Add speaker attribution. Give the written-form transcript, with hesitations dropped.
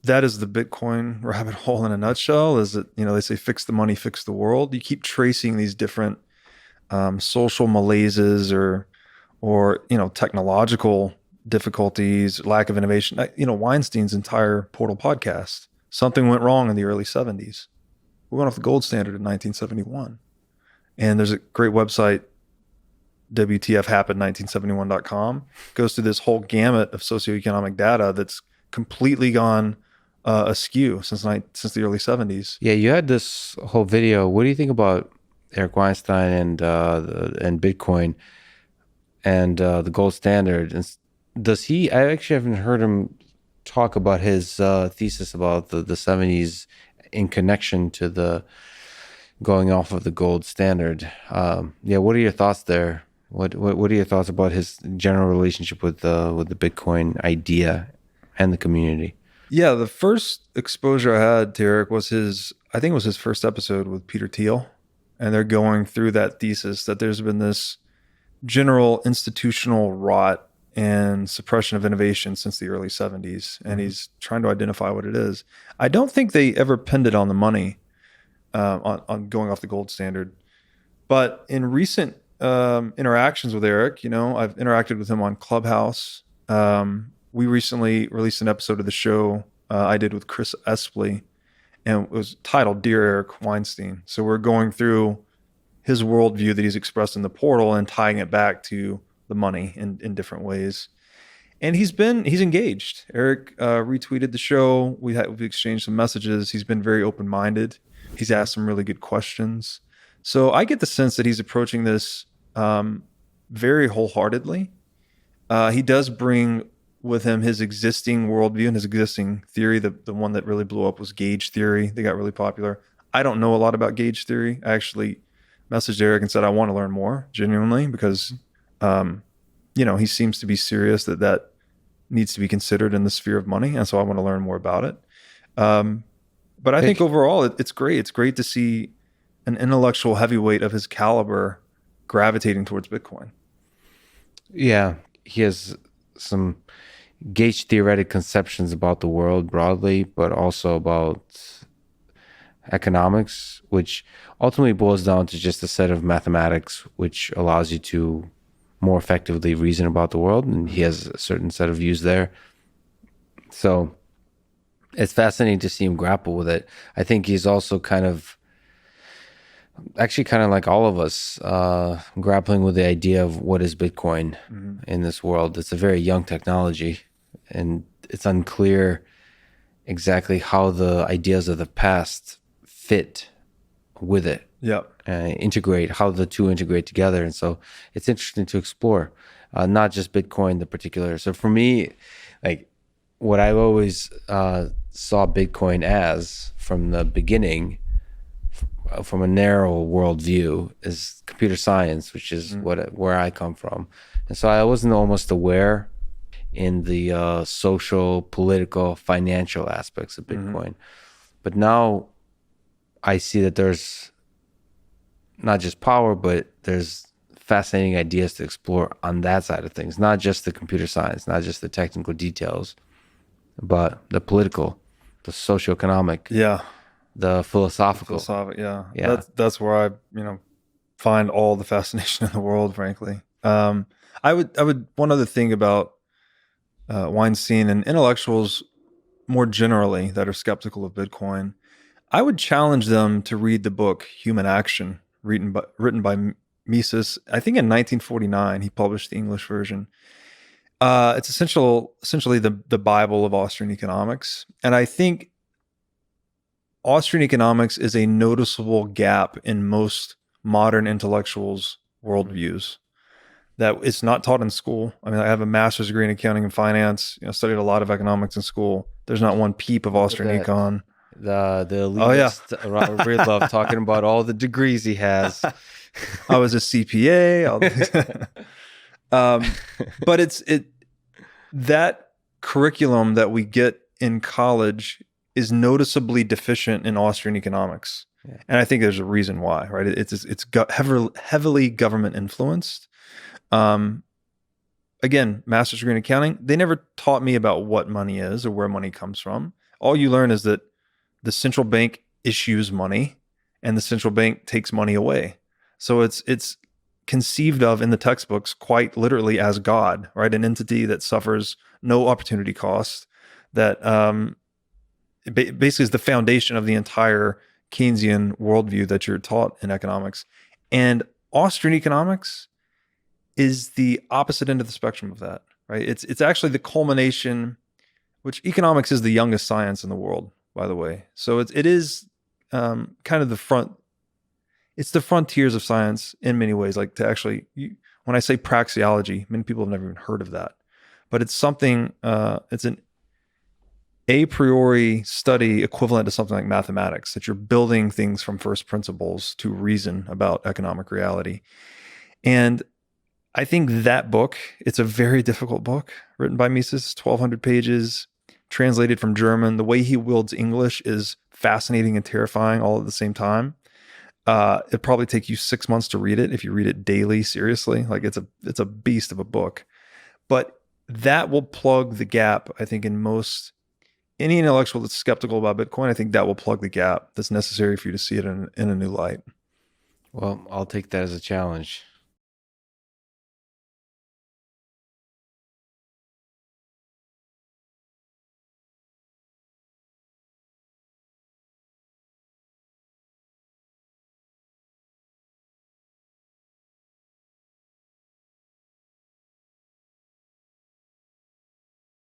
Speaker 1: that is the Bitcoin rabbit hole in a nutshell. Is that, they say fix the money, fix the world. You keep tracing these different social malaises or technological difficulties, lack of innovation. Weinstein's entire Portal podcast. Something went wrong in the early 70s. We went off the gold standard in 1971. And there's a great website, WTFhappened1971.com, goes through this whole gamut of socioeconomic data that's completely gone askew since the early 70s.
Speaker 2: Yeah, you had this whole video. What do you think about Eric Weinstein and Bitcoin and the gold standard? And does he? I actually haven't heard him talk about his thesis about the 70s in connection to the going off of the gold standard. Yeah, what are your thoughts there? What are your thoughts about his general relationship with the Bitcoin idea and the community?
Speaker 1: Yeah, the first exposure I had to Eric was I think it was his first episode with Peter Thiel. And they're going through that thesis that there's been this general institutional rot and suppression of innovation since the early 70s. And he's trying to identify what it is. I don't think they ever pinned it on the money, on going off the gold standard. But in recent interactions with Eric, I've interacted with him on Clubhouse. We recently released an episode of the show I did with Chris Espley, and it was titled Dear Eric Weinstein. So we're going through his worldview that he's expressed in the portal and tying it back to the money in different ways. And he's engaged. Eric retweeted the show. We've exchanged some messages. He's been very open-minded. He's asked some really good questions. So I get the sense that he's approaching this very wholeheartedly. He does bring with him his existing worldview and his existing theory. The one that really blew up was gauge theory. They got really popular. I don't know a lot about gauge theory. I actually messaged Eric and said, I want to learn more, genuinely, because, he seems to be serious that needs to be considered in the sphere of money. And so I want to learn more about it. But I think overall it's great. It's great to see an intellectual heavyweight of his caliber gravitating towards Bitcoin.
Speaker 2: Yeah, he has some gauge theoretic conceptions about the world broadly, but also about economics, which ultimately boils down to just a set of mathematics, which allows you to more effectively reason about the world. And he has a certain set of views there. So it's fascinating to see him grapple with it. I think he's also kind of like all of us, grappling with the idea of what is Bitcoin in this world. It's a very young technology, and it's unclear exactly how the ideas of the past fit with it.
Speaker 1: Yeah.
Speaker 2: Integrate, how the two integrate together. And so it's interesting to explore, not just Bitcoin, the particular. So for me, like what I've always saw Bitcoin as from the beginning, from a narrow worldview, is computer science, which is where I come from. And so I wasn't almost aware in the social, political, financial aspects of Bitcoin. But now I see that there's not just power, but there's fascinating ideas to explore on that side of things. Not just the computer science, not just the technical details, but the political, the socioeconomic, the philosophical.
Speaker 1: Yeah. That's where I, find all the fascination in the world, frankly. I would one other thing about Weinstein and intellectuals more generally that are skeptical of Bitcoin, I would challenge them to read the book Human Action, written by Mises. I think in 1949 he published the English version. It's essentially the Bible of Austrian economics, and I think Austrian economics is a noticeable gap in most modern intellectuals' worldviews. That it's not taught in school. I mean, I have a master's degree in accounting and finance. Studied a lot of economics in school. There's not one peep of Austrian econ.
Speaker 2: The elitist, Robert Breedlove, talking about all the degrees he has.
Speaker 1: I was a CPA. But that curriculum that we get in college is noticeably deficient in Austrian economics, and I think there's a reason why. Right? It's heavily government influenced. Again, master's degree in accounting. They never taught me about what money is or where money comes from. All you learn is that the central bank issues money and the central bank takes money away. So it's conceived of in the textbooks quite literally as God, right? An entity that suffers no opportunity cost, that basically is the foundation of the entire Keynesian worldview that you're taught in economics. And Austrian economics is the opposite end of the spectrum of that, right? It's actually the culmination, which economics is the youngest science in the world, by the way. So it is kind of the front. It's the frontiers of science in many ways. Like to actually, when I say praxeology, many people have never even heard of that, but it's something. It's an a priori study equivalent to something like mathematics, that you're building things from first principles to reason about economic reality. And I think that book, it's a very difficult book written by Mises, 1,200 pages, translated from German. The way he wields English is fascinating and terrifying all at the same time. It probably take you 6 months to read it if you read it daily, seriously. Like it's a beast of a book. But that will plug the gap, I think, in most any intellectual that's skeptical about Bitcoin. I think that will plug the gap that's necessary for you to see it in a new light.
Speaker 2: Well, I'll take that as a challenge.